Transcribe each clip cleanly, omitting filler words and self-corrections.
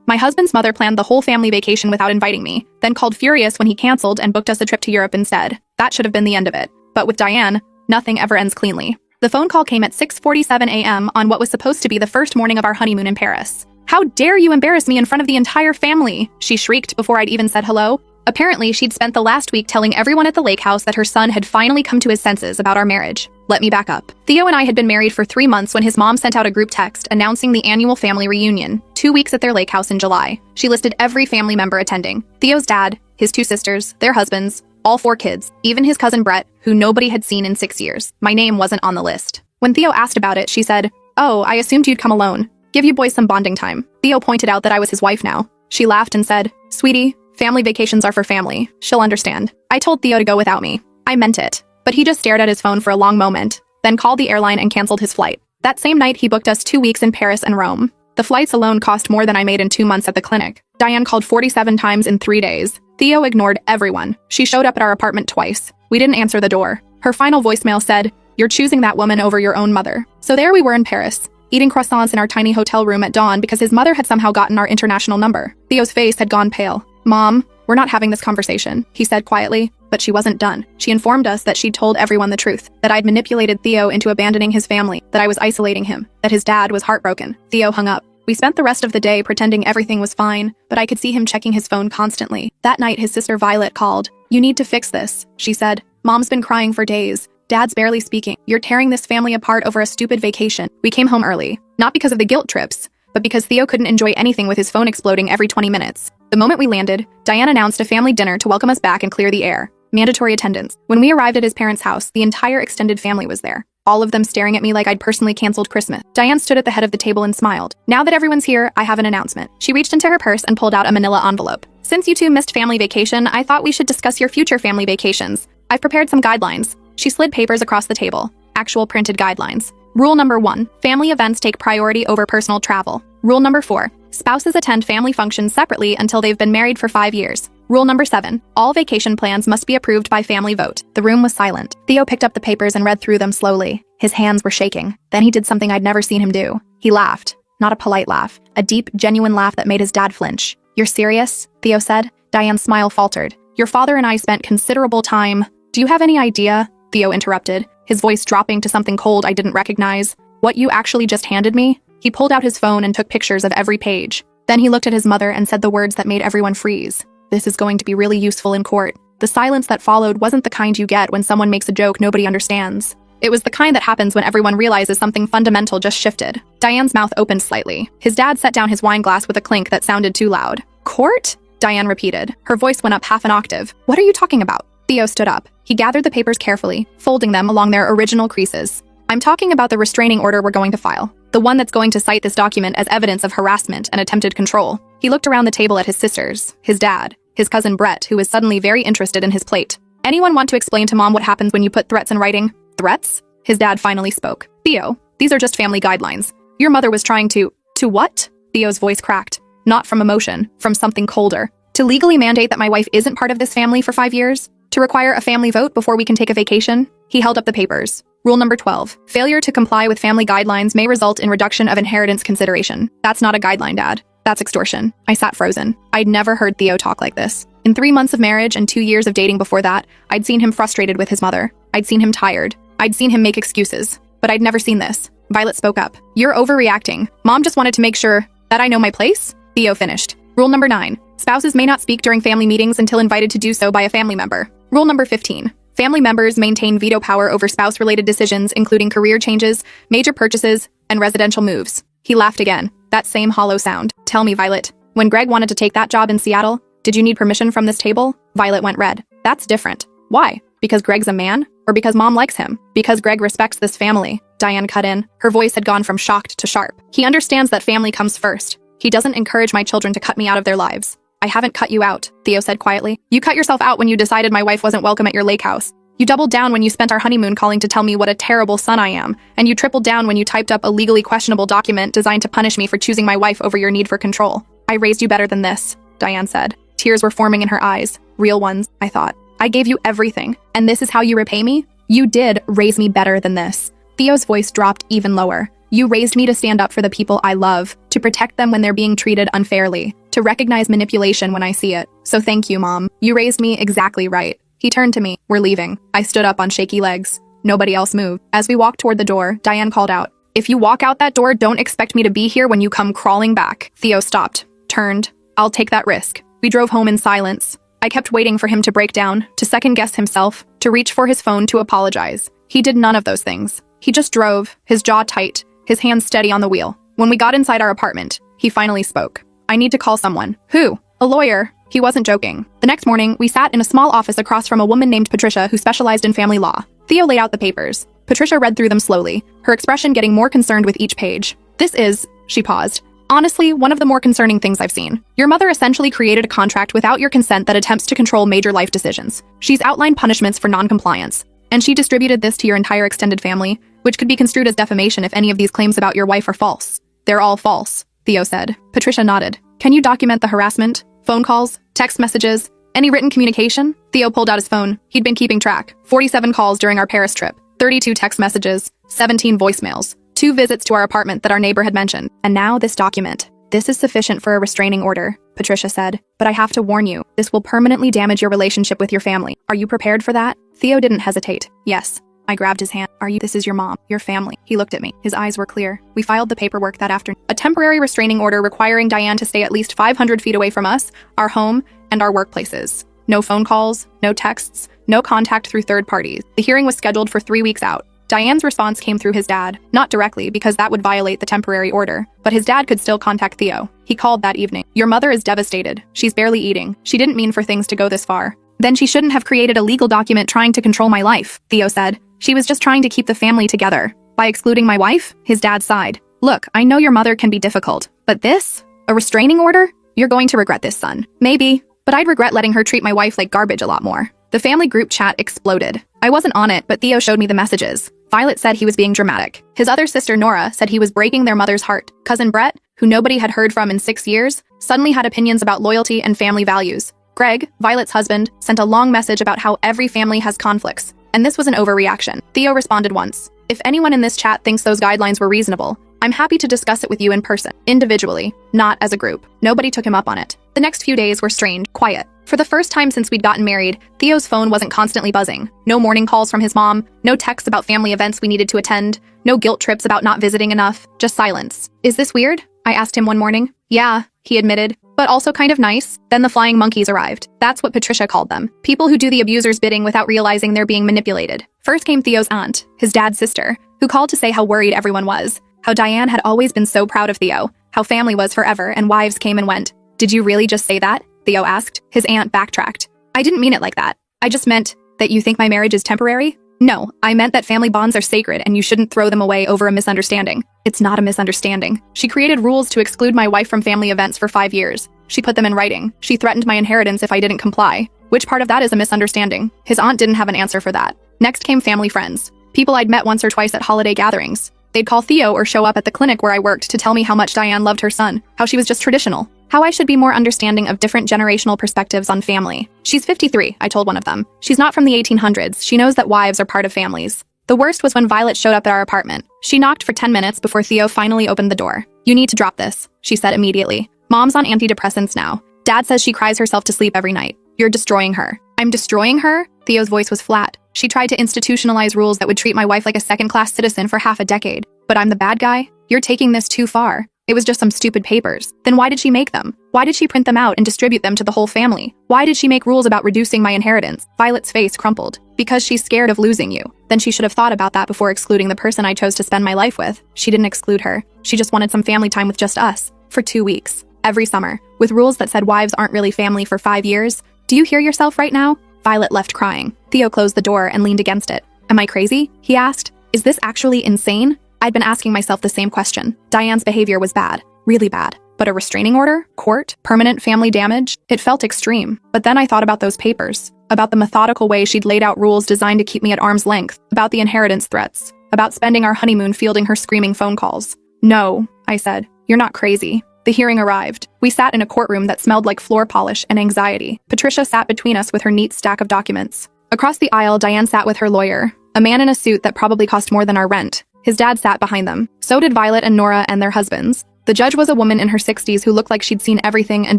My husband's mother planned the whole family vacation without inviting me, then called furious when he canceled and booked us a trip to Europe instead. That should have been the end of it. But with Diane, nothing ever ends cleanly. The phone call came at 6:47 a.m. on what was supposed to be the first morning of our honeymoon in Paris. "How dare you embarrass me in front of the entire family?" she shrieked before I'd even said hello. Apparently, she'd spent the last week telling everyone at the lake house that her son had finally come to his senses about our marriage. Let me back up. Theo and I had been married for 3 months when his mom sent out a group text announcing the annual family reunion, 2 weeks at their lake house in July. She listed every family member attending. Theo's dad, his 2 sisters, their husbands, all 4 kids, even his cousin Brett, who nobody had seen in 6 years. My name wasn't on the list. When Theo asked about it, she said, "Oh, I assumed you'd come alone. Give you boys some bonding time." Theo pointed out that I was his wife now. She laughed and said, "Sweetie, family vacations are for family. She'll understand." I told Theo to go without me. I meant it. But he just stared at his phone for a long moment, then called the airline and canceled his flight. That same night, he booked us 2 weeks in Paris and Rome. The flights alone cost more than I made in 2 months at the clinic. Diane called 47 times in 3 days. Theo ignored everyone. She showed up at our apartment twice. We didn't answer the door. Her final voicemail said, "You're choosing that woman over your own mother." So there we were in Paris, eating croissants in our tiny hotel room at dawn because his mother had somehow gotten our international number. Theo's face had gone pale. "Mom, we're not having this conversation," he said quietly. But she wasn't done. She informed us that she'd told everyone the truth, that I'd manipulated Theo into abandoning his family, that I was isolating him, that his dad was heartbroken. Theo hung up. We spent the rest of the day pretending everything was fine, but I could see him checking his phone constantly. That night, his sister Violet called. "You need to fix this," she said. "Mom's been crying for days. Dad's barely speaking. You're tearing this family apart over a stupid vacation." We came home early, not because of the guilt trips, but because Theo couldn't enjoy anything with his phone exploding every 20 minutes. The moment we landed, Diane announced a family dinner to welcome us back and clear the air. Mandatory attendance. When we arrived at his parents' house, the entire extended family was there, all of them staring at me like I'd personally canceled Christmas. Diane stood at the head of the table and smiled. "Now that everyone's here, I have an announcement." She reached into her purse and pulled out a manila envelope. "Since you two missed family vacation, I thought we should discuss your future family vacations. I've prepared some guidelines." She slid papers across the table. Actual printed guidelines. Rule number 1, family events take priority over personal travel. Rule number 4, spouses attend family functions separately until they've been married for 5 years. Rule number 7, all vacation plans must be approved by family vote. The room was silent. Theo picked up the papers and read through them slowly. His hands were shaking. Then he did something I'd never seen him do. He laughed. Not a polite laugh. A deep, genuine laugh that made his dad flinch. "You're serious?" Theo said. Diane's smile faltered. "Your father and I spent considerable time—" "Do you have any idea?" Theo interrupted, his voice dropping to something cold I didn't recognize. "What you actually just handed me?" He pulled out his phone and took pictures of every page. Then he looked at his mother and said the words that made everyone freeze. "This is going to be really useful in court." The silence that followed wasn't the kind you get when someone makes a joke nobody understands. It was the kind that happens when everyone realizes something fundamental just shifted. Diane's mouth opened slightly. His dad set down his wine glass with a clink that sounded too loud. "Court?" Diane repeated. Her voice went up half an octave. "What are you talking about?" Theo stood up. He gathered the papers carefully, folding them along their original creases. "I'm talking about the restraining order we're going to file. The one that's going to cite this document as evidence of harassment and attempted control." He looked around the table at his sisters, his dad, his cousin Brett, who was suddenly very interested in his plate. "Anyone want to explain to Mom what happens when you put threats in writing?" "Threats?" His dad finally spoke. "Theo, these are just family guidelines. Your mother was trying to—" "To what?" Theo's voice cracked. Not from emotion, from something colder. "To legally mandate that my wife isn't part of this family for 5 years? To require a family vote before we can take a vacation?" He held up the papers. Rule number 12. Failure to comply with family guidelines may result in reduction of inheritance consideration. "That's not a guideline, Dad. That's extortion." I sat frozen. I'd never heard Theo talk like this. In 3 months of marriage and 2 years of dating before that, I'd seen him frustrated with his mother. I'd seen him tired. I'd seen him make excuses. But I'd never seen this. Violet spoke up. "You're overreacting. Mom just wanted to make sure that I know my place." Theo finished. Rule number 9. Spouses may not speak during family meetings until invited to do so by a family member. Rule number 15. Family members maintain veto power over spouse-related decisions, including career changes, major purchases, and residential moves. He laughed again. That same hollow sound. "Tell me, Violet, when Greg wanted to take that job in Seattle, did you need permission from this table?" Violet went red. "That's different." "Why? Because Greg's a man? Or because Mom likes him? Because Greg respects this family?" Diane cut in. Her voice had gone from shocked to sharp. "He understands that family comes first. He doesn't encourage my children to cut me out of their lives." "I haven't cut you out," Theo said quietly. "You cut yourself out when you decided my wife wasn't welcome at your lake house. You doubled down when you spent our honeymoon calling to tell me what a terrible son I am, and you tripled down when you typed up a legally questionable document designed to punish me for choosing my wife over your need for control. I raised you better than this," Diane said. Tears were forming in her eyes. Real ones, I thought. "I gave you everything, and this is how you repay me? You did raise me better than this." Theo's voice dropped even lower. You raised me to stand up for the people I love, to protect them when they're being treated unfairly, to recognize manipulation when I see it. So thank you, Mom. You raised me exactly right. He turned to me. We're leaving. I stood up on shaky legs. Nobody else moved. As we walked toward the door, Diane called out, "If you walk out that door, don't expect me to be here when you come crawling back." Theo stopped, turned. "I'll take that risk." We drove home in silence. I kept waiting for him to break down, to second-guess himself, to reach for his phone to apologize. He did none of those things. He just drove, his jaw tight, his hands steady on the wheel. When we got inside our apartment, he finally spoke. "I need to call someone." "Who?" "A lawyer." He wasn't joking. The next morning, we sat in a small office across from a woman named Patricia who specialized in family law. Theo laid out the papers. Patricia read through them slowly, her expression getting more concerned with each page. "This is," she paused, "honestly, one of the more concerning things I've seen. Your mother essentially created a contract without your consent that attempts to control major life decisions. She's outlined punishments for non-compliance. And she distributed this to your entire extended family, which could be construed as defamation if any of these claims about your wife are false." "They're all false," Theo said. Patricia nodded. "Can you document the harassment? Phone calls? Text messages? Any written communication?" Theo pulled out his phone. He'd been keeping track. 47 calls during our Paris trip, 32 text messages, 17 voicemails, 2 visits to our apartment that our neighbor had mentioned. "And now this document. This is sufficient for a restraining order," Patricia said. "But I have to warn you, this will permanently damage your relationship with your family. Are you prepared for that?" Theo didn't hesitate. "Yes." I grabbed his hand. This is your mom, your family." He looked at me. His eyes were clear. We filed the paperwork that afternoon. A temporary restraining order requiring Diane to stay at least 500 feet away from us, our home, and our workplaces. No phone calls, no texts, no contact through third parties. The hearing was scheduled for 3 weeks out. Diane's response came through his dad. Not directly, because that would violate the temporary order, but his dad could still contact Theo. He called that evening. "Your mother is devastated. She's barely eating. She didn't mean for things to go this far." "Then she shouldn't have created a legal document trying to control my life," Theo said. "She was just trying to keep the family together." "By excluding my wife?" His dad sighed. "Look, I know your mother can be difficult, but this? A restraining order? You're going to regret this, son." "Maybe, but I'd regret letting her treat my wife like garbage a lot more." The family group chat exploded. I wasn't on it, but Theo showed me the messages. Violet said he was being dramatic. His other sister, Nora, said he was breaking their mother's heart. Cousin Brett, who nobody had heard from in 6 years, suddenly had opinions about loyalty and family values. Greg, Violet's husband, sent a long message about how every family has conflicts, and this was an overreaction. Theo responded once. "If anyone in this chat thinks those guidelines were reasonable, I'm happy to discuss it with you in person, individually, not as a group." Nobody took him up on it. The next few days were strange, quiet. For the first time since we'd gotten married, Theo's phone wasn't constantly buzzing. No morning calls from his mom, no texts about family events we needed to attend, no guilt trips about not visiting enough, just silence. "Is this weird?" I asked him one morning. "Yeah," he admitted, "but also kind of nice." Then the flying monkeys arrived. That's what Patricia called them. People who do the abuser's bidding without realizing they're being manipulated. First came Theo's aunt, his dad's sister, who called to say how worried everyone was, how Diane had always been so proud of Theo, how family was forever and wives came and went. "Did you really just say that?" Theo asked. His aunt backtracked. "I didn't mean it like that. I just meant that you think my marriage is temporary?" "No, I meant that family bonds are sacred and you shouldn't throw them away over a misunderstanding." "It's not a misunderstanding. She created rules to exclude my wife from family events for 5 years. She put them in writing. She threatened my inheritance if I didn't comply. Which part of that is a misunderstanding?" His aunt didn't have an answer for that. Next came family friends. People I'd met once or twice at holiday gatherings. They'd call Theo or show up at the clinic where I worked to tell me how much Diane loved her son, how she was just traditional, how I should be more understanding of different generational perspectives on family. "She's 53, I told one of them. "She's not from the 1800s. She knows that wives are part of families." The worst was when Violet showed up at our apartment. She knocked for 10 minutes before Theo finally opened the door. "You need to drop this," she said immediately. "Mom's on antidepressants now. Dad says she cries herself to sleep every night. You're destroying her." "I'm destroying her?" Theo's voice was flat. "She tried to institutionalize rules that would treat my wife like a second-class citizen for half a decade. But I'm the bad guy? You're taking this too far. It was just some stupid papers. Then why did she make them? Why did she print them out and distribute them to the whole family? Why did she make rules about reducing my inheritance?" Violet's face crumpled. "Because she's scared of losing you." Then she should have thought about that before excluding the person I chose to spend my life with. She didn't exclude her. She just wanted some family time with just us. For 2 weeks. Every summer. With rules that said wives aren't really family for 5 years. "Do you hear yourself right now?" Violet left crying. Theo closed the door and leaned against it. "Am I crazy?" he asked. "Is this actually insane?" I'd been asking myself the same question. Diane's behavior was bad. Really bad. But a restraining order? Court? Permanent family damage? It felt extreme. But then I thought about those papers. About the methodical way she'd laid out rules designed to keep me at arm's length. About the inheritance threats. About spending our honeymoon fielding her screaming phone calls. "No," I said. "You're not crazy." The hearing arrived. We sat in a courtroom that smelled like floor polish and anxiety. Patricia sat between us with her neat stack of documents. Across the aisle, Diane sat with her lawyer, a man in a suit that probably cost more than our rent. His dad sat behind them. So did Violet and Nora and their husbands. The judge was a woman in her 60s who looked like she'd seen everything and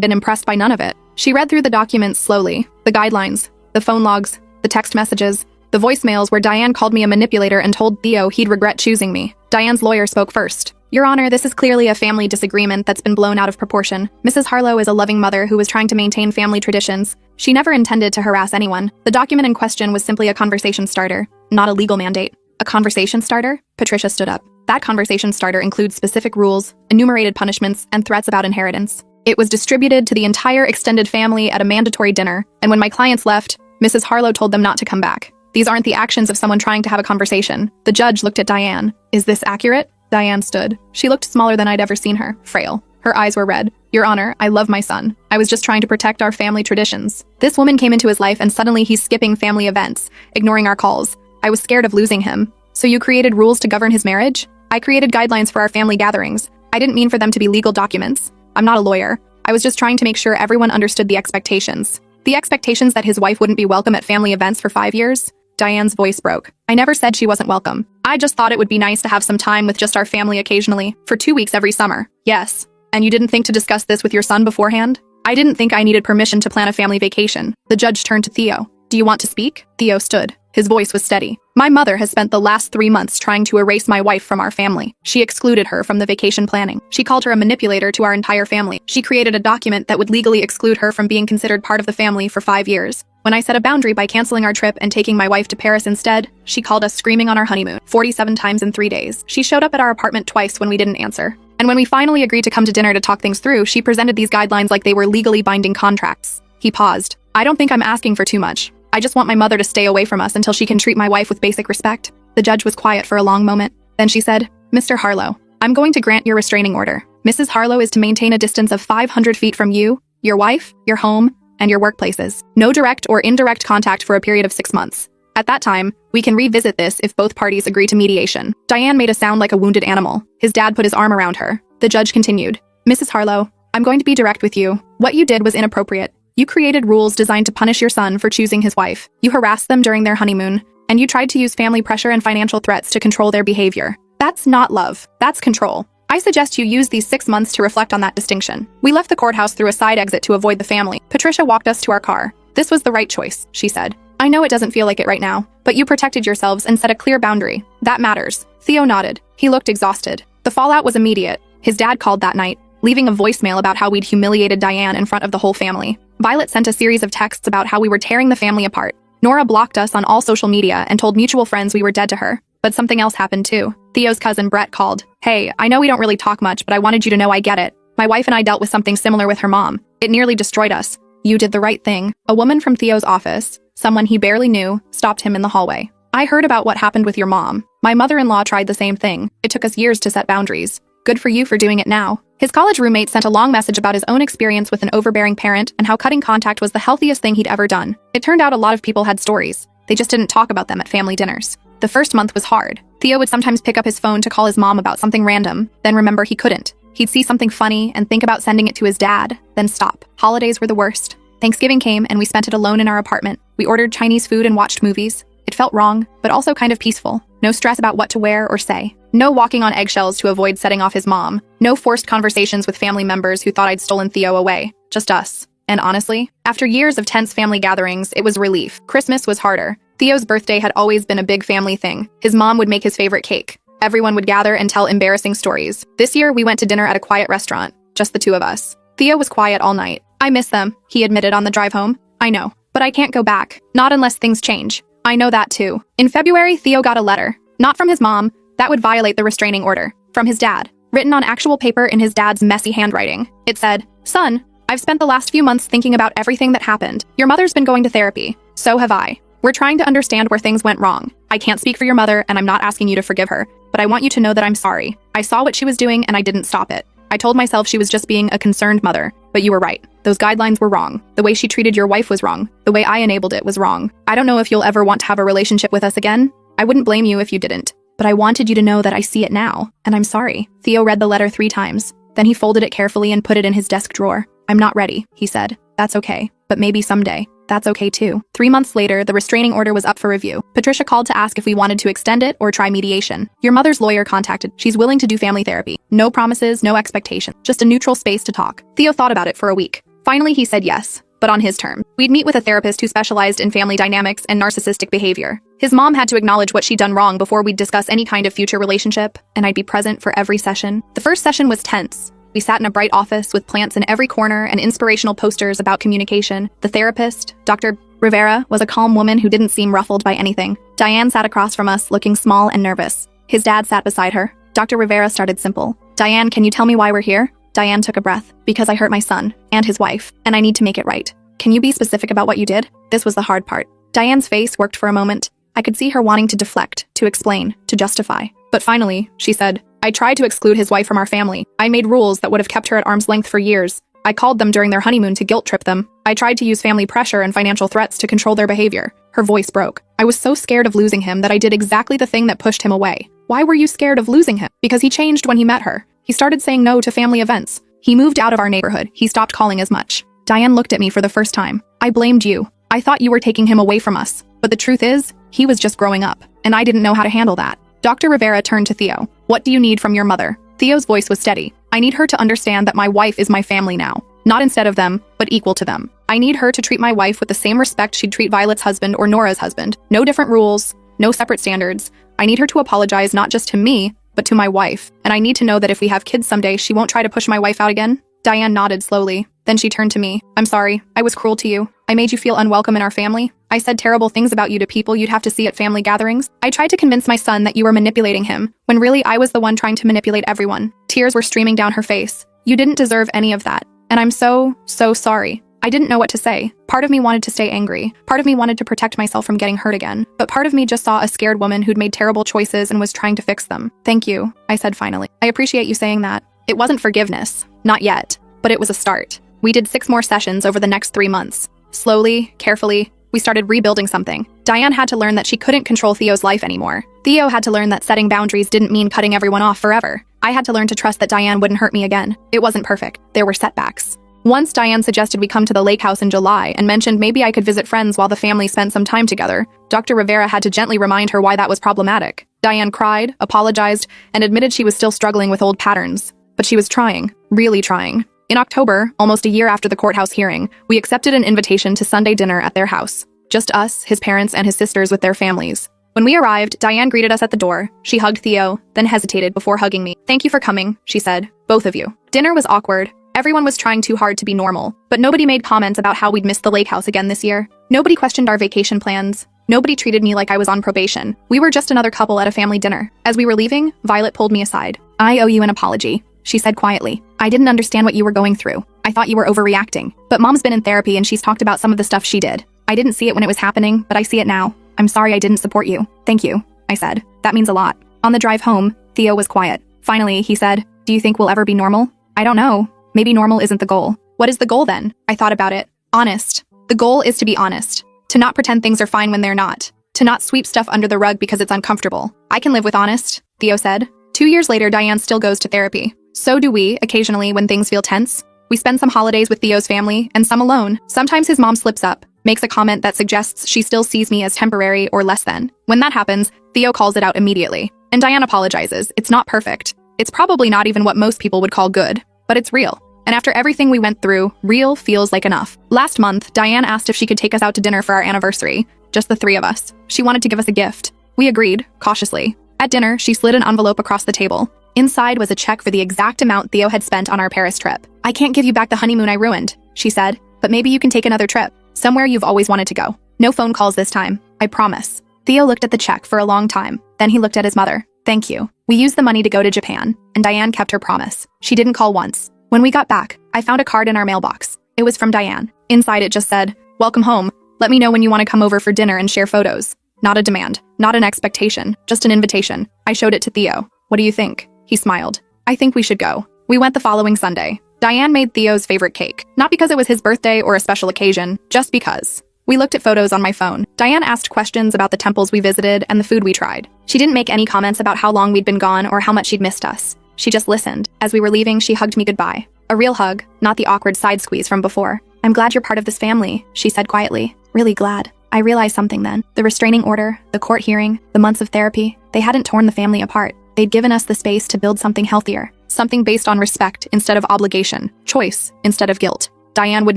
been impressed by none of it. She read through the documents slowly, the guidelines, the phone logs, the text messages, the voicemails where Diane called me a manipulator and told Theo he'd regret choosing me. Diane's lawyer spoke first. Your Honor, this is clearly a family disagreement that's been blown out of proportion. Mrs. Harlow is a loving mother who was trying to maintain family traditions. She never intended to harass anyone. The document in question was simply a conversation starter, not a legal mandate. A conversation starter? Patricia stood up. That conversation starter includes specific rules, enumerated punishments, and threats about inheritance. It was distributed to the entire extended family at a mandatory dinner, and when my clients left, Mrs. Harlow told them not to come back. These aren't the actions of someone trying to have a conversation. The judge looked at Diane. Is this accurate? Diane stood. She looked smaller than I'd ever seen her, frail. Her eyes were red. Your Honor, I love my son. I was just trying to protect our family traditions. This woman came into his life and suddenly he's skipping family events, ignoring our calls. I was scared of losing him. So you created rules to govern his marriage? I created guidelines for our family gatherings. I didn't mean for them to be legal documents. I'm not a lawyer. I was just trying to make sure everyone understood the expectations. The expectations that his wife wouldn't be welcome at family events for 5 years? Diane's voice broke. I never said she wasn't welcome. I just thought it would be nice to have some time with just our family occasionally, for 2 weeks every summer. Yes. And you didn't think to discuss this with your son beforehand? I didn't think I needed permission to plan a family vacation. The judge turned to Theo. Do you want to speak? Theo stood. His voice was steady. My mother has spent the last 3 months trying to erase my wife from our family. She excluded her from the vacation planning. She called her a manipulator to our entire family. She created a document that would legally exclude her from being considered part of the family for 5 years. When I set a boundary by canceling our trip and taking my wife to Paris instead, she called us screaming on our honeymoon 47 times in 3 days. She showed up at our apartment twice when we didn't answer. And when we finally agreed to come to dinner to talk things through, she presented these guidelines like they were legally binding contracts. He paused. I don't think I'm asking for too much. I just want my mother to stay away from us until she can treat my wife with basic respect. The judge was quiet for a long moment. Then she said, Mr. Harlow, I'm going to grant your restraining order. Mrs. Harlow is to maintain a distance of 500 feet from you, your wife, your home, and your workplaces. No direct or indirect contact for a period of 6 months. At that time, we can revisit this if both parties agree to mediation. Diane made a sound like a wounded animal. His dad put his arm around her. The judge continued, Mrs. Harlow, I'm going to be direct with you. What you did was inappropriate. You created rules designed to punish your son for choosing his wife. You harassed them during their honeymoon, and you tried to use family pressure and financial threats to control their behavior. That's not love. That's control. I suggest you use these 6 months to reflect on that distinction. We left the courthouse through a side exit to avoid the family. Patricia walked us to our car. This was the right choice, she said. I know it doesn't feel like it right now, but you protected yourselves and set a clear boundary. That matters. Theo nodded. He looked exhausted. The fallout was immediate. His dad called that night, leaving a voicemail about how we'd humiliated Diane in front of the whole family. Violet sent a series of texts about how we were tearing the family apart. Nora blocked us on all social media and told mutual friends we were dead to her. But something else happened too. Theo's cousin Brett called. Hey, I know we don't really talk much, but I wanted you to know I get it. My wife and I dealt with something similar with her mom. It nearly destroyed us. You did the right thing. A woman from Theo's office, someone he barely knew, stopped him in the hallway. I heard about what happened with your mom. My mother-in-law tried the same thing. It took us years to set boundaries. Good for you for doing it now. His college roommate sent a long message about his own experience with an overbearing parent and how cutting contact was the healthiest thing he'd ever done. It turned out a lot of people had stories. They just didn't talk about them at family dinners. The first month was hard. Theo would sometimes pick up his phone to call his mom about something random, then remember he couldn't. He'd see something funny and think about sending it to his dad, then stop. Holidays were the worst. Thanksgiving came and we spent it alone in our apartment. We ordered Chinese food and watched movies. It felt wrong, but also kind of peaceful. No stress about what to wear or say. No walking on eggshells to avoid setting off his mom. No forced conversations with family members who thought I'd stolen Theo away. Just us. And honestly, after years of tense family gatherings, it was relief. Christmas was harder. Theo's birthday had always been a big family thing. His mom would make his favorite cake. Everyone would gather and tell embarrassing stories. This year, we went to dinner at a quiet restaurant. Just the two of us. Theo was quiet all night. I miss them, he admitted on the drive home. I know. But I can't go back. Not unless things change. I know that too. In February, Theo got a letter. Not from his mom. That would violate the restraining order. From his dad. Written on actual paper in his dad's messy handwriting. It said, Son, I've spent the last few months thinking about everything that happened. Your mother's been going to therapy. So have I. We're trying to understand where things went wrong. I can't speak for your mother, and I'm not asking you to forgive her, but I want you to know that I'm sorry. I saw what she was doing, and I didn't stop it. I told myself she was just being a concerned mother, but you were right. Those guidelines were wrong. The way she treated your wife was wrong. The way I enabled it was wrong. I don't know if you'll ever want to have a relationship with us again. I wouldn't blame you if you didn't. But I wanted you to know that I see it now, and I'm sorry. Theo read the letter 3 times. Then he folded it carefully and put it in his desk drawer. I'm not ready, he said. That's okay, but maybe someday. That's okay too. 3 months later, the restraining order was up for review. Patricia called to ask if we wanted to extend it or try mediation. Your mother's lawyer contacted. She's willing to do family therapy. No promises, no expectations. Just a neutral space to talk. Theo thought about it for a week. Finally, he said yes, but on his terms. We'd meet with a therapist who specialized in family dynamics and narcissistic behavior. His mom had to acknowledge what she'd done wrong before we'd discuss any kind of future relationship, and I'd be present for every session. The first session was tense. We sat in a bright office with plants in every corner and inspirational posters about communication. The therapist, Dr. Rivera, was a calm woman who didn't seem ruffled by anything. Diane sat across from us, looking small and nervous. His dad sat beside her. Dr. Rivera started simple. Diane, can you tell me why we're here? Diane took a breath. Because I hurt my son and his wife, and I need to make it right. Can you be specific about what you did? This was the hard part. Diane's face worked for a moment. I could see her wanting to deflect, to explain, to justify. But finally, she said, I tried to exclude his wife from our family. I made rules that would have kept her at arm's length for years. I called them during their honeymoon to guilt trip them. I tried to use family pressure and financial threats to control their behavior. Her voice broke. I was so scared of losing him that I did exactly the thing that pushed him away. Why were you scared of losing him? Because he changed when he met her. He started saying no to family events. He moved out of our neighborhood. He stopped calling as much. Diane looked at me for the first time. I blamed you. I thought you were taking him away from us. But the truth is, he was just growing up, and I didn't know how to handle that. Dr. Rivera turned to Theo. What do you need from your mother? Theo's voice was steady. I need her to understand that my wife is my family now. Not instead of them, but equal to them. I need her to treat my wife with the same respect she'd treat Violet's husband or Nora's husband. No different rules, no separate standards. I need her to apologize not just to me, but to my wife. And I need to know that if we have kids someday, she won't try to push my wife out again. Diane nodded slowly. Then she turned to me. I'm sorry. I was cruel to you. I made you feel unwelcome in our family. I said terrible things about you to people you'd have to see at family gatherings. I tried to convince my son that you were manipulating him, when really I was the one trying to manipulate everyone. Tears were streaming down her face. You didn't deserve any of that. And I'm so sorry. I didn't know what to say. Part of me wanted to stay angry. Part of me wanted to protect myself from getting hurt again. But part of me just saw a scared woman who'd made terrible choices and was trying to fix them. Thank you, I said finally. I appreciate you saying that. It wasn't forgiveness. Not yet. But it was a start. We did 6 more sessions over the next 3 months. Slowly, carefully, we started rebuilding something. Diane had to learn that she couldn't control Theo's life anymore. Theo had to learn that setting boundaries didn't mean cutting everyone off forever. I had to learn to trust that Diane wouldn't hurt me again. It wasn't perfect. There were setbacks. Once Diane suggested we come to the lake house in July and mentioned maybe I could visit friends while the family spent some time together. Dr. Rivera had to gently remind her why that was problematic. Diane cried, apologized, and admitted she was still struggling with old patterns. But she was trying, really trying. In October, almost a year after the courthouse hearing, we accepted an invitation to Sunday dinner at their house. Just us, his parents, and his sisters with their families. When we arrived, Diane greeted us at the door. She hugged Theo, then hesitated before hugging me. Thank you for coming, she said. Both of you. Dinner was awkward. Everyone was trying too hard to be normal, but nobody made comments about how we'd missed the lake house again this year. Nobody questioned our vacation plans. Nobody treated me like I was on probation. We were just another couple at a family dinner. As we were leaving, Violet pulled me aside. I owe you an apology, she said quietly. I didn't understand what you were going through. I thought you were overreacting. But Mom's been in therapy and she's talked about some of the stuff she did. I didn't see it when it was happening, but I see it now. I'm sorry I didn't support you. Thank you, I said. That means a lot. On the drive home, Theo was quiet. Finally, he said, do you think we'll ever be normal? I don't know. Maybe normal isn't the goal. What is the goal then? I thought about it. Honest. The goal is to be honest. To not pretend things are fine when they're not. To not sweep stuff under the rug because it's uncomfortable. I can live with honest, Theo said. 2 years later, Diane still goes to therapy. So do we, occasionally, when things feel tense. We spend some holidays with Theo's family, and some alone. Sometimes his mom slips up, makes a comment that suggests she still sees me as temporary or less than. When that happens, Theo calls it out immediately. And Diane apologizes. It's not perfect. It's probably not even what most people would call good. But it's real. And after everything we went through, real feels like enough. Last month, Diane asked if she could take us out to dinner for our anniversary. Just the 3 of us. She wanted to give us a gift. We agreed, cautiously. At dinner, she slid an envelope across the table. Inside was a check for the exact amount Theo had spent on our Paris trip. I can't give you back the honeymoon I ruined, she said, but maybe you can take another trip. Somewhere you've always wanted to go. No phone calls this time. I promise. Theo looked at the check for a long time. Then he looked at his mother. Thank you. We used the money to go to Japan, and Diane kept her promise. She didn't call once. When we got back, I found a card in our mailbox. It was from Diane. Inside it just said, welcome home. Let me know when you want to come over for dinner and share photos. Not a demand, not an expectation, just an invitation. I showed it to Theo. What do you think? He smiled. I think we should go. We went the following Sunday. Diane made Theo's favorite cake. Not because it was his birthday or a special occasion, just because. We looked at photos on my phone. Diane asked questions about the temples we visited and the food we tried. She didn't make any comments about how long we'd been gone or how much she'd missed us. She just listened. As we were leaving, she hugged me goodbye. A real hug, not the awkward side squeeze from before. I'm glad you're part of this family, she said quietly. Really glad. I realized something then. The restraining order, the court hearing, the months of therapy, they hadn't torn the family apart. They'd given us the space to build something healthier. Something based on respect instead of obligation, choice instead of guilt. Diane would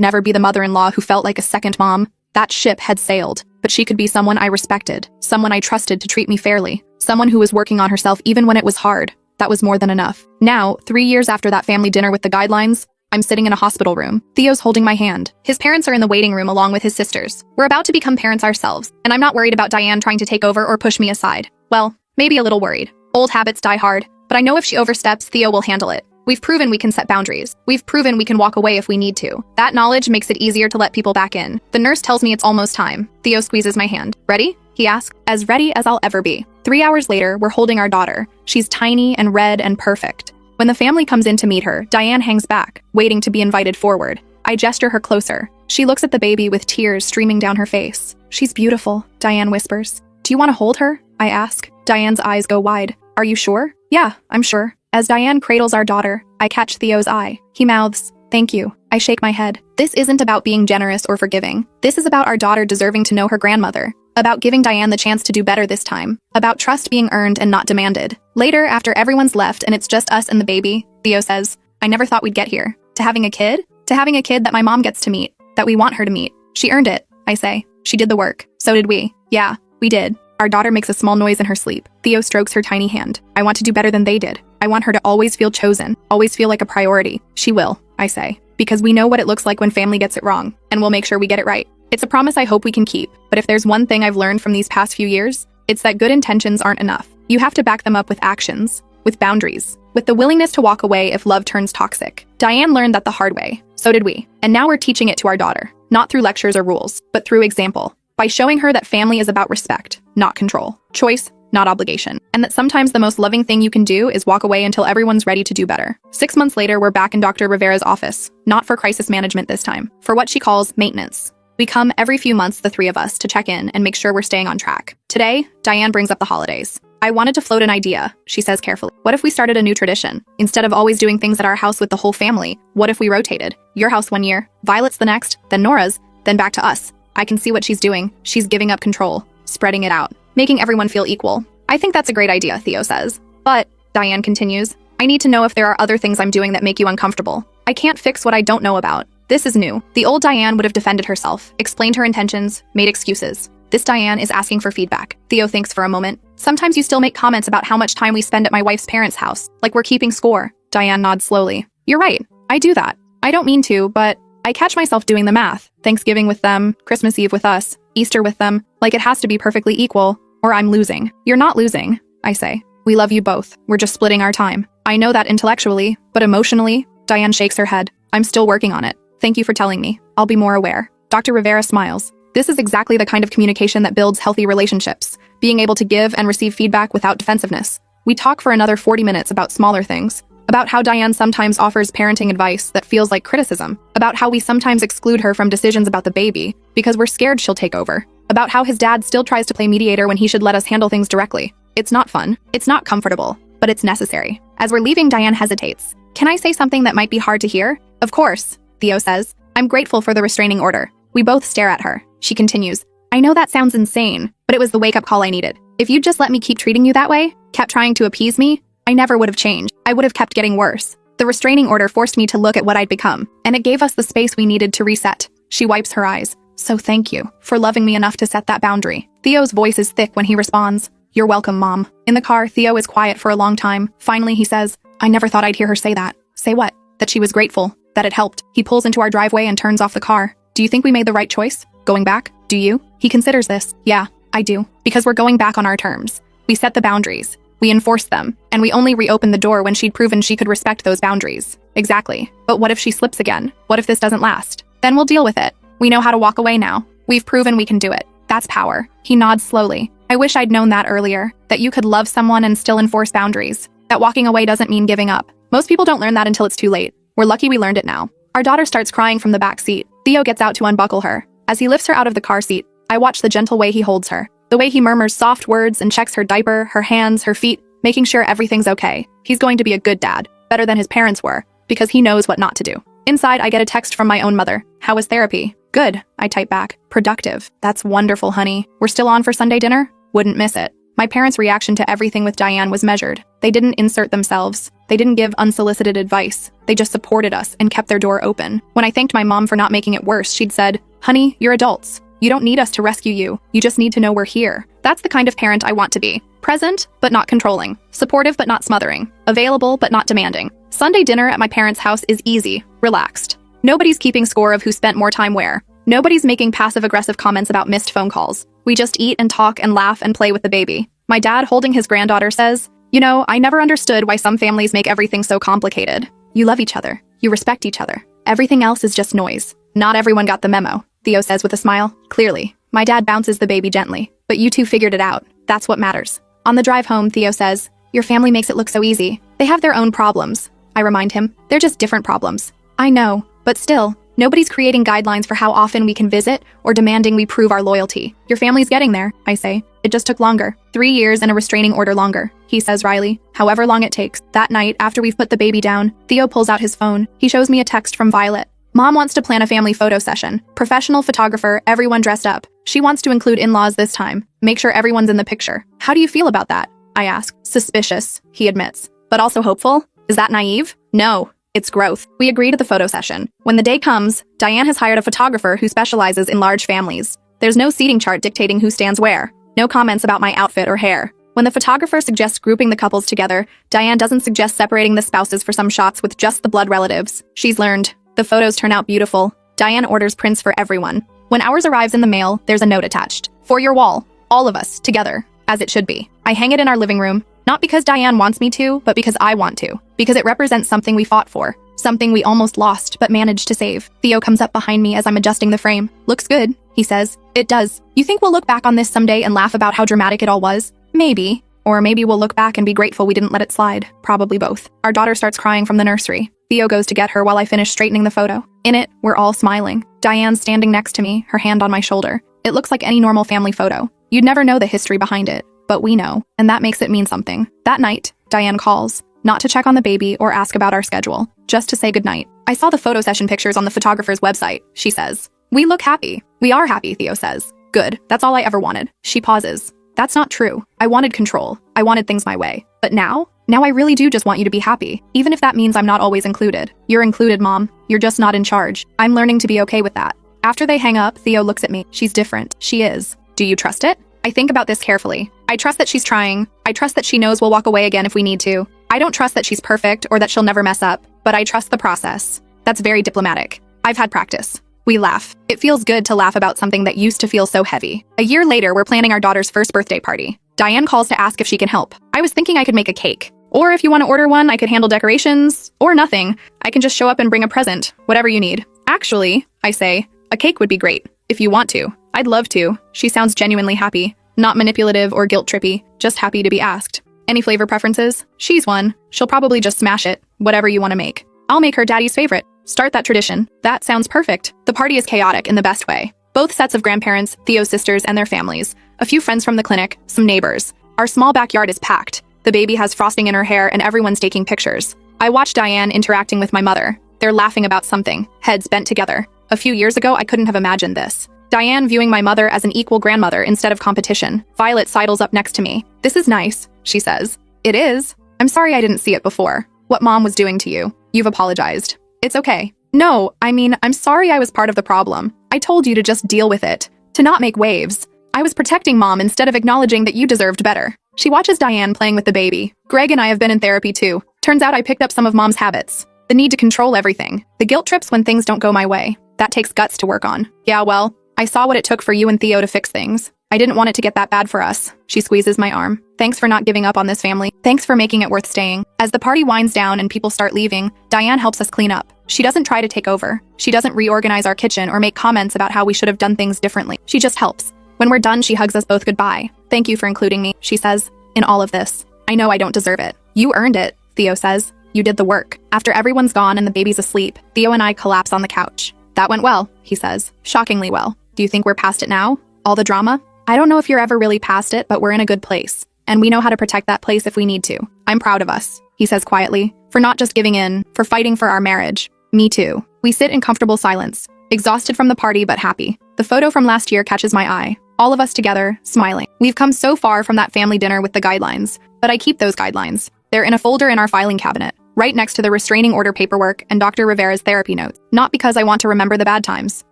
never be the mother-in-law who felt like a second mom. That ship had sailed, but she could be someone I respected, someone I trusted to treat me fairly, someone who was working on herself even when it was hard. That was more than enough. Now, 3 years after that family dinner with the guidelines, I'm sitting in a hospital room. Theo's holding my hand. His parents are in the waiting room along with his sisters. We're about to become parents ourselves, and I'm not worried about Diane trying to take over or push me aside. Well, maybe a little worried. Old habits die hard, but I know if she oversteps, Theo will handle it. We've proven we can set boundaries. We've proven we can walk away if we need to. That knowledge makes it easier to let people back in. The nurse tells me it's almost time. Theo squeezes my hand. Ready? He asks. As ready as I'll ever be. 3 hours later, we're holding our daughter. She's tiny and red and perfect. When the family comes in to meet her, Diane hangs back, waiting to be invited forward. I gesture her closer. She looks at the baby with tears streaming down her face. She's beautiful, Diane whispers. Do you want to hold her? I ask. Diane's eyes go wide. Are you sure? Yeah, I'm sure. As Diane cradles our daughter, I catch Theo's eye. He mouths, thank you. I shake my head. This isn't about being generous or forgiving. This is about our daughter deserving to know her grandmother. About giving Diane the chance to do better this time. About trust being earned and not demanded. Later, after everyone's left and it's just us and the baby, Theo says, I never thought we'd get here. To having a kid? To having a kid that my mom gets to meet. That we want her to meet. She earned it, I say. She did the work. So did we. Yeah, we did. Our daughter makes a small noise in her sleep. Theo strokes her tiny hand. I want to do better than they did. I want her to always feel chosen, always feel like a priority. She will, I say, because we know what it looks like when family gets it wrong, and we'll make sure we get it right. It's a promise I hope we can keep, but if there's one thing I've learned from these past few years, it's that good intentions aren't enough. You have to back them up with actions, with boundaries, with the willingness to walk away if love turns toxic. Diane learned that the hard way. So did we. And now we're teaching it to our daughter, not through lectures or rules, but through example. By showing her that family is about respect, not control, choice, not obligation, and that sometimes the most loving thing you can do is walk away until everyone's ready to do better. 6 months later, we're back in Dr. Rivera's office, not for crisis management this time, for what she calls maintenance. We come every few months, the three of us, to check in and make sure we're staying on track. Today, Diane brings up the holidays. I wanted to float an idea, she says carefully. What if we started a new tradition? Instead of always doing things at our house with the whole family, what if we rotated? Your house 1 year, Violet's the next, then Nora's, then back to us. I can see what she's doing. She's giving up control, spreading it out, making everyone feel equal. I think that's a great idea, Theo says. But, Diane continues, I need to know if there are other things I'm doing that make you uncomfortable. I can't fix what I don't know about. This is new. The old Diane would have defended herself, explained her intentions, made excuses. This Diane is asking for feedback. Theo thinks for a moment. Sometimes you still make comments about how much time we spend at my wife's parents' house, like we're keeping score. Diane nods slowly. You're right. I do that. I don't mean to, but I catch myself doing the math. Thanksgiving with them, Christmas Eve with us, Easter with them, like it has to be perfectly equal, or I'm losing. You're not losing, I say. We love you both. We're just splitting our time. I know that intellectually, but emotionally, Diane shakes her head. I'm still working on it. Thank you for telling me. I'll be more aware. Dr. Rivera smiles. This is exactly the kind of communication that builds healthy relationships, being able to give and receive feedback without defensiveness. We talk for another 40 minutes about smaller things, about how Diane sometimes offers parenting advice that feels like criticism, about how we sometimes exclude her from decisions about the baby because we're scared she'll take over, about how his dad still tries to play mediator when he should let us handle things directly. It's not fun, it's not comfortable, but it's necessary. As we're leaving, Diane hesitates. Can I say something that might be hard to hear? Of course, Theo says. I'm grateful for the restraining order. We both stare at her. She continues, I know that sounds insane, but it was the wake-up call I needed. If you'd just let me keep treating you that way, kept trying to appease me, I never would have changed. I would have kept getting worse. The restraining order forced me to look at what I'd become, and it gave us the space we needed to reset. She wipes her eyes. So thank you for loving me enough to set that boundary. Theo's voice is thick when he responds, You're welcome, Mom. In the car, Theo is quiet for a long time. Finally, he says, I never thought I'd hear her say that. Say what? That she was grateful. That it helped. He pulls into our driveway and turns off the car. Do you think we made the right choice? Going back? Do you? He considers this. Yeah, I do. Because we're going back on our terms. We set the boundaries. We enforced them. And we only reopened the door when she'd proven she could respect those boundaries. Exactly. But what if she slips again? What if this doesn't last? Then we'll deal with it. We know how to walk away now. We've proven we can do it. That's power. He nods slowly. I wish I'd known that earlier. That you could love someone and still enforce boundaries. That walking away doesn't mean giving up. Most people don't learn that until it's too late. We're lucky we learned it now. Our daughter starts crying from the back seat. Theo gets out to unbuckle her. As he lifts her out of the car seat, I watch the gentle way he holds her. The way he murmurs soft words and checks her diaper, her hands, her feet, making sure everything's okay. He's going to be a good dad, better than his parents were, because he knows what not to do. Inside, I get a text from my own mother. How was therapy? Good, I type back. Productive. That's wonderful, honey. We're still on for Sunday dinner? Wouldn't miss it. My parents' reaction to everything with Diane was measured. They didn't insert themselves. They didn't give unsolicited advice. They just supported us and kept their door open. When I thanked my mom for not making it worse, she'd said, "Honey, you're adults. You don't need us to rescue you. You just need to know we're here." That's the kind of parent I want to be. Present, but not controlling. Supportive, but not smothering. Available, but not demanding. Sunday dinner at my parents' house is easy, relaxed. Nobody's keeping score of who spent more time where. Nobody's making passive-aggressive comments about missed phone calls. We just eat and talk and laugh and play with the baby. My dad, holding his granddaughter, says, "You know, I never understood why some families make everything so complicated. You love each other. You respect each other. Everything else is just noise." Not everyone got the memo, Theo says with a smile. Clearly. My dad bounces the baby gently. But you two figured it out. That's what matters. On the drive home, Theo says, "Your family makes it look so easy. They have their own problems." I remind him, "They're just different problems." I know, but still, nobody's creating guidelines for how often we can visit or demanding we prove our loyalty. Your family's getting there, I say. It just took longer. 3 years and a restraining order longer, he says wryly. However long it takes. That night, after we've put the baby down, Theo pulls out his phone. He shows me a text from Violet. Mom wants to plan a family photo session. Professional photographer, everyone dressed up. She wants to include in-laws this time. Make sure everyone's in the picture. How do you feel about that? I ask. Suspicious, he admits. But also hopeful? Is that naive? No. It's growth. We agree to the photo session. When the day comes, Diane has hired a photographer who specializes in large families. There's no seating chart dictating who stands where. No comments about my outfit or hair. When the photographer suggests grouping the couples together, Diane doesn't suggest separating the spouses for some shots with just the blood relatives. She's learned. The photos turn out beautiful. Diane orders prints for everyone. When ours arrives in the mail, there's a note attached. For your wall. All of us, together. As it should be. I hang it in our living room. Not because Diane wants me to, but because I want to. Because it represents something we fought for. Something we almost lost, but managed to save. Theo comes up behind me as I'm adjusting the frame. Looks good, he says. It does. You think we'll look back on this someday and laugh about how dramatic it all was? Maybe. Or maybe we'll look back and be grateful we didn't let it slide. Probably both. Our daughter starts crying from the nursery. Theo goes to get her while I finish straightening the photo. In it, we're all smiling. Diane's standing next to me, her hand on my shoulder. It looks like any normal family photo. You'd never know the history behind it, but we know, and that makes it mean something. That night, Diane calls. Not to check on the baby or ask about our schedule, just to say goodnight. I saw the photo session pictures on the photographer's website, she says. We look happy. We are happy, Theo says. Good, that's all I ever wanted. She pauses. That's not true. I wanted control. I wanted things my way. But now I really do just want you to be happy, even if that means I'm not always included. You're included, Mom. You're just not in charge. I'm learning to be okay with that. After they hang up, Theo looks at me. She's different. She is. Do you trust it? I think about this carefully. I trust that she's trying. I trust that she knows we'll walk away again if we need to. I don't trust that she's perfect or that she'll never mess up, but I trust the process. That's very diplomatic. I've had practice. We laugh. It feels good to laugh about something that used to feel so heavy. A year later, we're planning our daughter's first birthday party. Diane calls to ask if she can help. I was thinking I could make a cake. Or if you want to order one, I could handle decorations. Or nothing. I can just show up and bring a present. Whatever you need. Actually, I say, a cake would be great. If you want to. I'd love to. She sounds genuinely happy. Not manipulative or guilt-trippy. Just happy to be asked. Any flavor preferences? She's one. She'll probably just smash it. Whatever you want to make. I'll make her daddy's favorite. Start that tradition. That sounds perfect. The party is chaotic in the best way. Both sets of grandparents, Theo's sisters and their families, a few friends from the clinic, some neighbors. Our small backyard is packed. The baby has frosting in her hair and everyone's taking pictures. I watch Diane interacting with my mother. They're laughing about something, heads bent together. A few years ago, I couldn't have imagined this. Diane viewing my mother as an equal grandmother instead of competition. Violet sidles up next to me. This is nice, she says. It is. I'm sorry I didn't see it before. What Mom was doing to you. You've apologized. It's okay. No, I mean, I'm sorry I was part of the problem. I told you to just deal with it. To not make waves. I was protecting Mom instead of acknowledging that you deserved better. She watches Diane playing with the baby. Greg and I have been in therapy too. Turns out I picked up some of Mom's habits. The need to control everything. The guilt trips when things don't go my way. That takes guts to work on. Yeah, well, I saw what it took for you and Theo to fix things. I didn't want it to get that bad for us. She squeezes my arm. Thanks for not giving up on this family. Thanks for making it worth staying. As the party winds down and people start leaving, Diane helps us clean up. She doesn't try to take over. She doesn't reorganize our kitchen or make comments about how we should have done things differently. She just helps. When we're done, she hugs us both goodbye. Thank you for including me, she says, in all of this. I know I don't deserve it. You earned it, Theo says. You did the work. After everyone's gone and the baby's asleep, Theo and I collapse on the couch. That went well, he says. Shockingly well. Do you think we're past it now? All the drama? I don't know if you're ever really past it, but we're in a good place. And we know how to protect that place if we need to. I'm proud of us, he says quietly, for not just giving in, for fighting for our marriage. Me too. We sit in comfortable silence, exhausted from the party but happy. The photo from last year catches my eye. All of us together, smiling. We've come so far from that family dinner with the guidelines, but I keep those guidelines. They're in a folder in our filing cabinet, right next to the restraining order paperwork and Dr. Rivera's therapy notes. Not because I want to remember the bad times,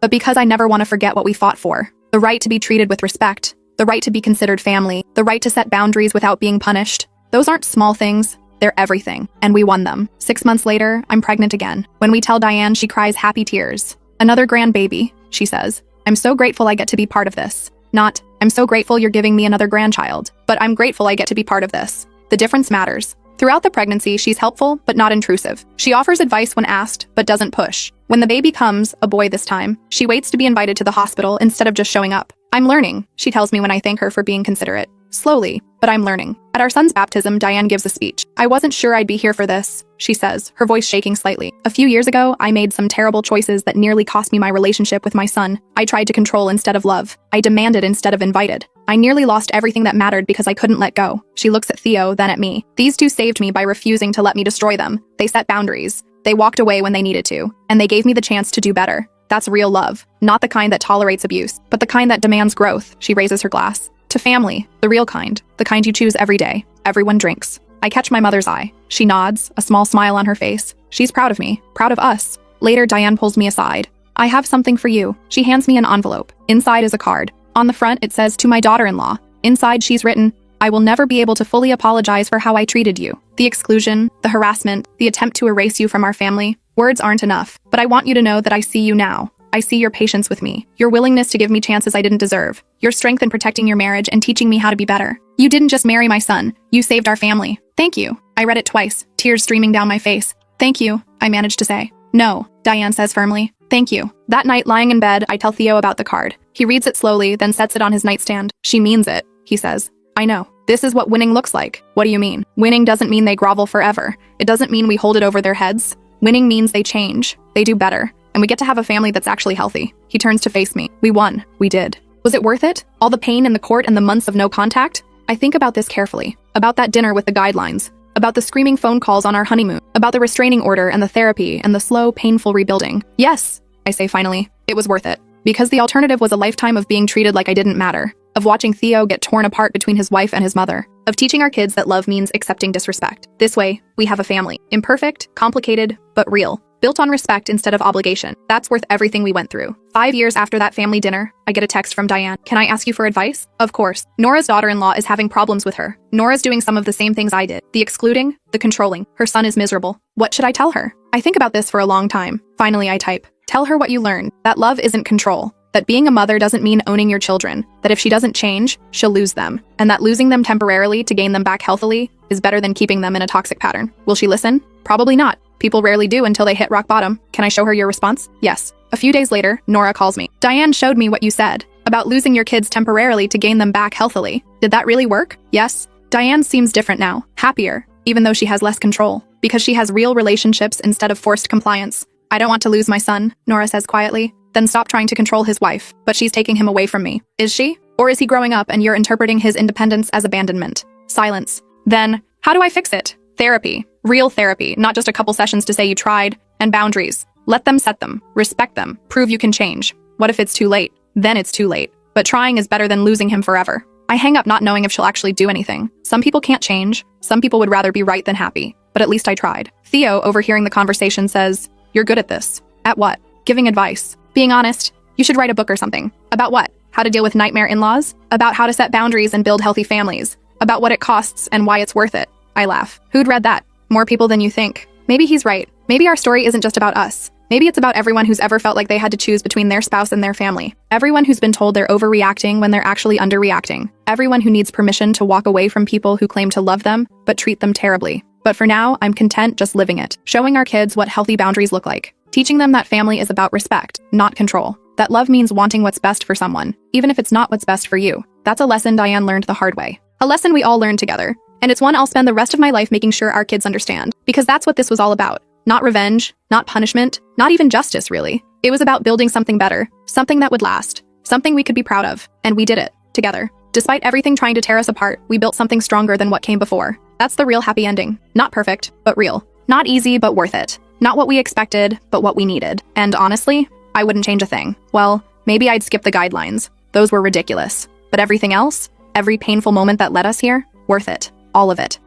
but because I never want to forget what we fought for. The right to be treated with respect, the right to be considered family, the right to set boundaries without being punished. Those aren't small things. They're everything, and we won them. 6 months later, I'm pregnant again. When we tell Diane, she cries happy tears. Another grandbaby, she says. I'm so grateful I get to be part of this. Not, I'm so grateful you're giving me another grandchild, but I'm grateful I get to be part of this. The difference matters. Throughout the pregnancy, she's helpful, but not intrusive. She offers advice when asked, but doesn't push. When the baby comes, a boy this time, she waits to be invited to the hospital instead of just showing up. I'm learning, she tells me when I thank her for being considerate. Slowly, but I'm learning. At our son's baptism, Diane gives a speech. I wasn't sure I'd be here for this, she says, her voice shaking slightly. A few years ago, I made some terrible choices that nearly cost me my relationship with my son. I tried to control instead of love. I demanded instead of invited. I nearly lost everything that mattered because I couldn't let go. She looks at Theo, then at me. These two saved me by refusing to let me destroy them. They set boundaries. They walked away when they needed to, and they gave me the chance to do better. That's real love. Not the kind that tolerates abuse, but the kind that demands growth. She raises her glass. To family, the real kind, the kind you choose every day. Everyone drinks. I catch my mother's eye. She nods, a small smile on her face. She's proud of me, proud of us. Later, Diane pulls me aside. I have something for you. She hands me an envelope. Inside is a card. On the front, it says, to my daughter-in-law. Inside, she's written, I will never be able to fully apologize for how I treated you. The exclusion, the harassment, the attempt to erase you from our family. Words aren't enough, but I want you to know that I see you now. I see your patience with me, your willingness to give me chances I didn't deserve, your strength in protecting your marriage and teaching me how to be better. You didn't just marry my son, you saved our family. Thank you. I read it twice, tears streaming down my face. Thank you, I managed to say. No, Diane says firmly. Thank you. That night, lying in bed, I tell Theo about the card. He reads it slowly, then sets it on his nightstand. She means it, he says. I know. This is what winning looks like. What do you mean? Winning doesn't mean they grovel forever. It doesn't mean we hold it over their heads. Winning means they change. They do better. And we get to have a family that's actually healthy. He turns to face me. We won. We did. Was it worth it? All the pain in the court and the months of no contact? I think about this carefully. About that dinner with the guidelines. About the screaming phone calls on our honeymoon. About the restraining order and the therapy and the slow, painful rebuilding. Yes, I say finally. It was worth it. Because the alternative was a lifetime of being treated like I didn't matter. Of watching Theo get torn apart between his wife and his mother. Of teaching our kids that love means accepting disrespect. This way, we have a family. Imperfect, complicated, but real. Built on respect instead of obligation. That's worth everything we went through. 5 years after that family dinner, I get a text from Diane. Can I ask you for advice? Of course. Nora's daughter-in-law is having problems with her. Nora's doing some of the same things I did. The excluding, the controlling. Her son is miserable. What should I tell her? I think about this for a long time. Finally, I type. Tell her what you learned. That love isn't control. That being a mother doesn't mean owning your children. That if she doesn't change, she'll lose them. And that losing them temporarily to gain them back healthily is better than keeping them in a toxic pattern. Will she listen? Probably not. People rarely do until they hit rock bottom. Can I show her your response? Yes. A few days later, Nora calls me. Diane showed me what you said about losing your kids temporarily to gain them back healthily. Did that really work? Yes. Diane seems different now, happier, even though she has less control, because she has real relationships instead of forced compliance. I don't want to lose my son, Nora says quietly. Then stop trying to control his wife, but she's taking him away from me. Is she? Or is he growing up and you're interpreting his independence as abandonment? Silence. Then, how do I fix it? Therapy. Real therapy, not just a couple sessions to say you tried. And boundaries. Let them set them. Respect them. Prove you can change. What if it's too late? Then it's too late. But trying is better than losing him forever. I hang up not knowing if she'll actually do anything. Some people can't change. Some people would rather be right than happy. But at least I tried. Theo, overhearing the conversation, says, "You're good at this." At what? Giving advice. Being honest. You should write a book or something. About what? How to deal with nightmare in-laws? About how to set boundaries and build healthy families? About what it costs and why it's worth it? I laugh. Who'd read that? More people than you think. Maybe he's right. Maybe our story isn't just about us. Maybe it's about everyone who's ever felt like they had to choose between their spouse and their family. Everyone who's been told they're overreacting when they're actually underreacting. Everyone who needs permission to walk away from people who claim to love them, but treat them terribly. But for now, I'm content just living it. Showing our kids what healthy boundaries look like. Teaching them that family is about respect, not control. That love means wanting what's best for someone, even if it's not what's best for you. That's a lesson Diane learned the hard way. A lesson we all learned together. And it's one I'll spend the rest of my life making sure our kids understand. Because that's what this was all about. Not revenge, not punishment, not even justice, really. It was about building something better, something that would last, something we could be proud of. And we did it, together. Despite everything trying to tear us apart, we built something stronger than what came before. That's the real happy ending. Not perfect, but real. Not easy, but worth it. Not what we expected, but what we needed. And honestly, I wouldn't change a thing. Well, maybe I'd skip the guidelines. Those were ridiculous. But everything else, every painful moment that led us here, worth it. All of it.